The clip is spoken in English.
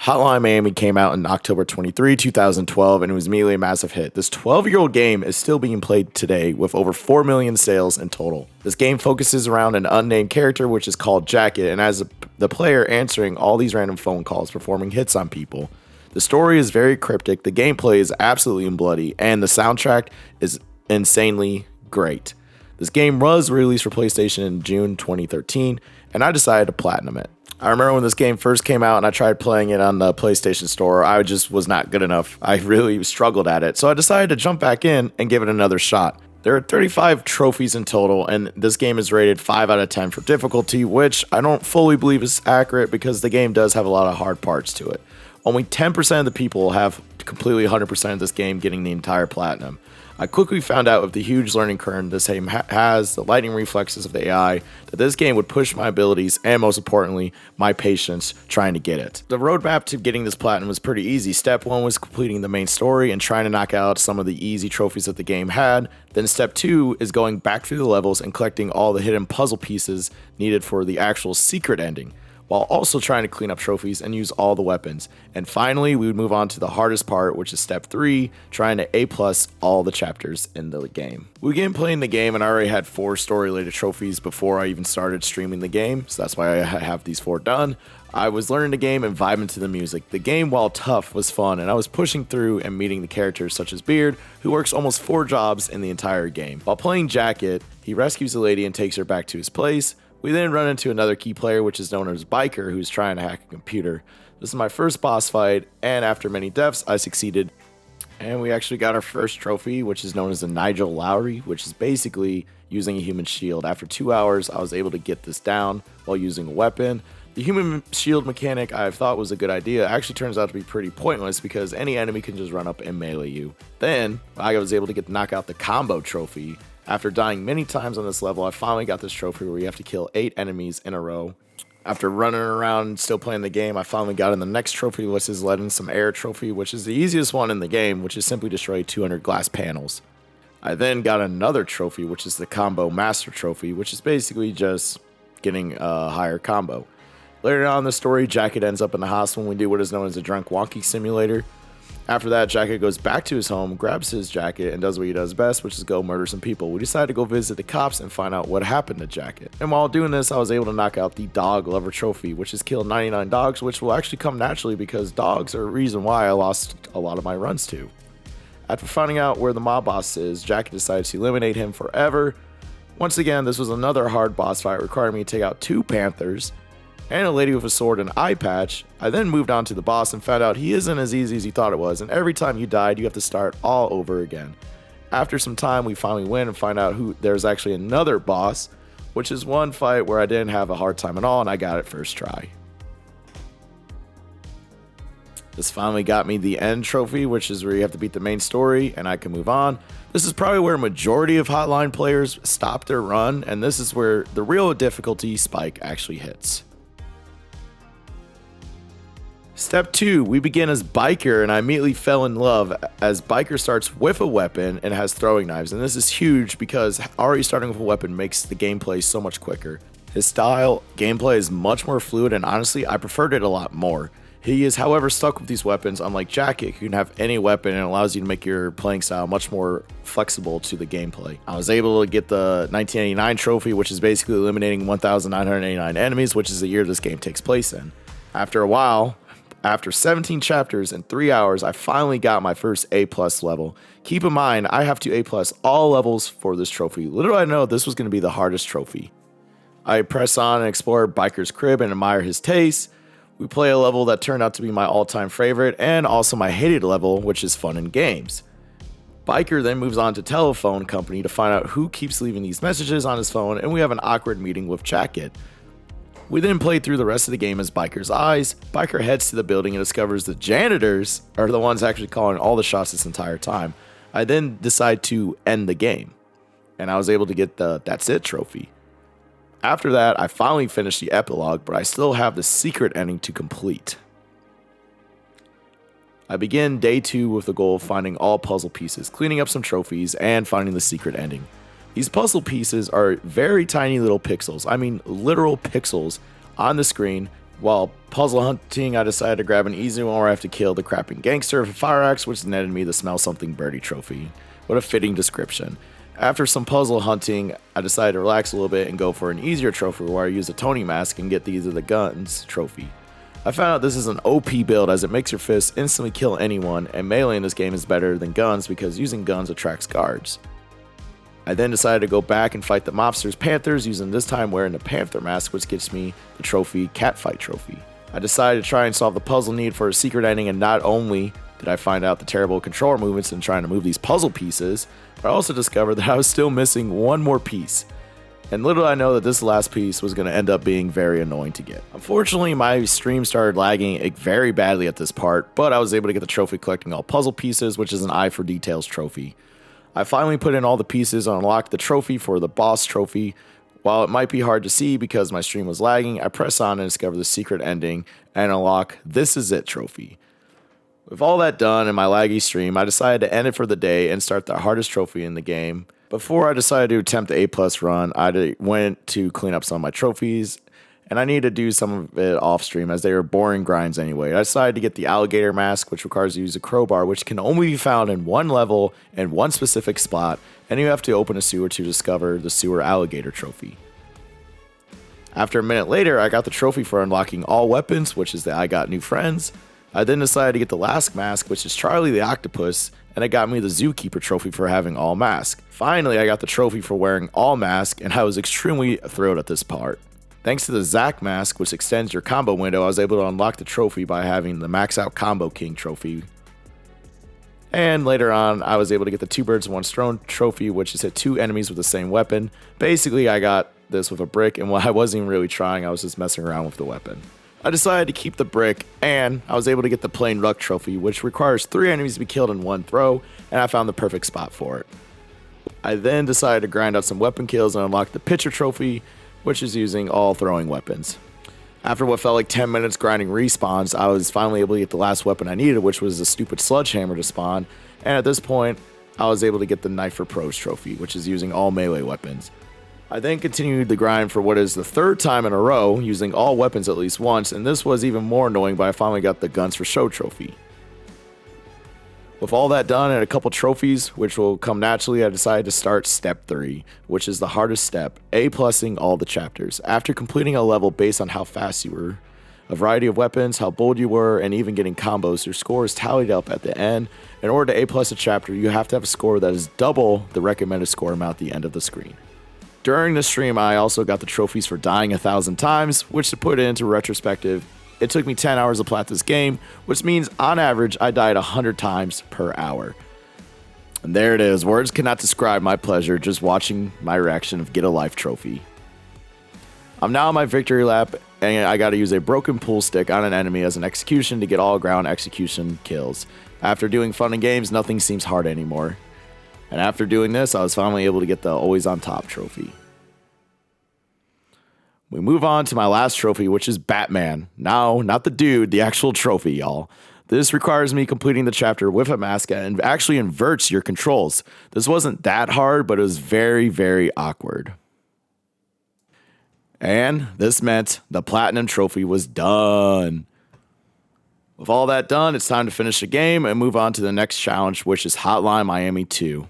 Hotline Miami came out in October 23, 2012, and it was immediately a massive hit. This 12-year-old game is still being played today with over 4 million sales in total. This game focuses around an unnamed character, which is called Jacket, and as the player answering all these random phone calls, performing hits on people. The story is very cryptic, the gameplay is absolutely bloody, and the soundtrack is insanely great. This game was released for PlayStation in June 2013, and I decided to platinum it. I remember when this game first came out and I tried playing it on the PlayStation Store, I just was not good enough. I really struggled at it, so I decided to jump back in and give it another shot. There are 35 trophies in total, and this game is rated 5 out of 10 for difficulty, which I don't fully believe is accurate because the game does have a lot of hard parts to it. Only 10% of the people have completely 100% of this game getting the entire platinum. I quickly found out with the huge learning curve this game has, the lightning reflexes of the AI, that this game would push my abilities and most importantly, my patience trying to get it. The roadmap to getting this platinum was pretty easy. Step 1 was completing the main story and trying to knock out some of the easy trophies that the game had. Then step 2 is going back through the levels and collecting all the hidden puzzle pieces needed for the actual secret ending, while also trying to clean up trophies and use all the weapons. And finally, we would move on to the hardest part, which is step 3, trying to A+ all the chapters in the game. We began playing the game and I already had 4 story-related trophies before I even started streaming the game, so that's why I have these 4 done. I was learning the game and vibing to the music. The game, while tough, was fun, and I was pushing through and meeting the characters such as Beard, who works almost 4 jobs in the entire game. While playing Jacket, he rescues a lady and takes her back to his place. We then run into another key player, which is known as Biker, who's trying to hack a computer. This is my first boss fight, and after many deaths, I succeeded. And we actually got our first trophy, which is known as the Nigel Lowry, which is basically using a human shield. After 2 hours, I was able to get this down while using a weapon. The human shield mechanic I thought was a good idea actually turns out to be pretty pointless because any enemy can just run up and melee you. Then, I was able to knock out the combo trophy. After dying many times on this level, I finally got this trophy where you have to kill 8 enemies in a row. After running around and still playing the game, I finally got in the next trophy, which is Let in Some Air trophy, which is the easiest one in the game, which is simply destroy 200 glass panels. I then got another trophy, which is the Combo Master trophy, which is basically just getting a higher combo. Later on in the story, Jacket ends up in the hospital and we do what is known as a drunk wonky simulator. After that, Jacket goes back to his home, grabs his jacket, and does what he does best, which is go murder some people. We decided to go visit the cops and find out what happened to Jacket. And while doing this, I was able to knock out the Dog Lover trophy, which is kill 99 dogs, which will actually come naturally because dogs are a reason why I lost a lot of my runs to. After finding out where the mob boss is, Jacket decides to eliminate him forever. Once again, this was another hard boss fight requiring me to take out 2 panthers and a lady with a sword and eye patch. I then moved on to the boss and found out he isn't as easy as you thought it was, and every time you died, you have to start all over again. After some time, we finally win and find out there's actually another boss, which is one fight where I didn't have a hard time at all, and I got it first try. This finally got me the end trophy, which is where you have to beat the main story, and I can move on. This is probably where a majority of Hotline players stop their run, and this is where the real difficulty spike actually hits. Step 2, we begin as Biker, and I immediately fell in love as Biker starts with a weapon and has throwing knives, and this is huge because already starting with a weapon makes the gameplay so much quicker. His style gameplay is much more fluid, and honestly, I preferred it a lot more. He is, however, stuck with these weapons, unlike Jacket, who can have any weapon and allows you to make your playing style much more flexible to the gameplay. I was able to get the 1989 trophy, which is basically eliminating 1,989 enemies, which is the year this game takes place in. After a while, after 17 chapters and 3 hours, I finally got my first A+ level. Keep in mind, I have to A+ all levels for this trophy. Little I know this was going to be the hardest trophy. I press on and explore Biker's crib and admire his taste. We play a level that turned out to be my all-time favorite and also my hated level, which is fun and games. Biker then moves on to telephone company to find out who keeps leaving these messages on his phone, and we have an awkward meeting with Jacket. We then play through the rest of the game as Biker's eyes. Biker heads to the building and discovers the janitors are the ones actually calling all the shots this entire time. I then decide to end the game, and I was able to get the That's It trophy. After that, I finally finished the epilogue, but I still have the secret ending to complete. I begin day 2 with the goal of finding all puzzle pieces, cleaning up some trophies, and finding the secret ending. These puzzle pieces are very tiny little pixels, I mean literal pixels, on the screen, While puzzle hunting, I decided to grab an easy one where I have to kill the crapping gangster with a fire axe, which netted me the Smell Something Birdie trophy. What a fitting description. After some puzzle hunting, I decided to relax a little bit and go for an easier trophy where I use a Tony mask and get These Are the Guns trophy. I found out this is an OP build as it makes your fists instantly kill anyone, and melee in this game is better than guns because using guns attracts guards. I then decided to go back and fight the mobsters Panthers, using this time wearing the Panther mask, which gets me the trophy Catfight trophy. I decided to try and solve the puzzle need for a secret ending, and not only did I find out the terrible controller movements in trying to move these puzzle pieces, but I also discovered that I was still missing one more piece. And little did I know that this last piece was going to end up being very annoying to get. Unfortunately, my stream started lagging very badly at this part, but I was able to get the trophy collecting all puzzle pieces, which is an Eye for Details trophy. I finally put in all the pieces and unlocked the trophy for the boss trophy. While it might be hard to see because my stream was lagging, I press on and discover the secret ending and unlock This Is It trophy. With all that done in my laggy stream, I decided to end it for the day and start the hardest trophy in the game. Before I decided to attempt the A+ run, I went to clean up some of my trophies, and I needed to do some of it off stream as they were boring grinds anyway. I decided to get the alligator mask, which requires you to use a crowbar, which can only be found in one level and one specific spot, and you have to open a sewer to discover the sewer alligator trophy. After a minute later, I got the trophy for unlocking all weapons, which is the I Got New Friends. I then decided to get the last mask, which is Charlie the Octopus, and it got me the Zookeeper trophy for having all mask. Finally, I got the trophy for wearing all mask, and I was extremely thrilled at this part. Thanks to the Zack mask, which extends your combo window, I was able to unlock the trophy by having the Max Out Combo King trophy. And later on, I was able to get the 2 birds, 1 stone trophy, which is hit 2 enemies with the same weapon. Basically, I got this with a brick, and while I wasn't even really trying, I was just messing around with the weapon. I decided to keep the brick, and I was able to get the plain luck trophy, which requires 3 enemies to be killed in 1 throw, and I found the perfect spot for it. I then decided to grind out some weapon kills and unlock the pitcher trophy, which is using all throwing weapons. After what felt like 10 minutes grinding respawns, I was finally able to get the last weapon I needed, which was a stupid sledgehammer to spawn, and at this point, I was able to get the Knife for Pros trophy, which is using all melee weapons. I then continued the grind for what is the 3rd time in a row, using all weapons at least once, and this was even more annoying, but I finally got the Guns for Show trophy. With all that done and a couple trophies, which will come naturally, I decided to start step 3, which is the hardest step, A+ing all the chapters. After completing a level based on how fast you were, a variety of weapons, how bold you were, and even getting combos, your score is tallied up at the end. In order to A+ a chapter, you have to have a score that is double the recommended score amount at the end of the screen. During the stream, I also got the trophies for dying 1,000 times, which to put it into retrospective, it took me 10 hours to plat this game, which means on average, I died 100 times per hour. And there it is. Words cannot describe my pleasure just watching my reaction of Get a Life trophy. I'm now on my victory lap, and I got to use a broken pool stick on an enemy as an execution to get all ground execution kills. After doing fun and games, nothing seems hard anymore. And after doing this, I was finally able to get the Always on Top trophy. We move on to my last trophy, which is Batman. No, not the dude, the actual trophy, y'all. This requires me completing the chapter with a mask and actually inverts your controls. This wasn't that hard, but it was very, very awkward. And this meant the Platinum trophy was done. With all that done, it's time to finish the game and move on to the next challenge, which is Hotline Miami 2.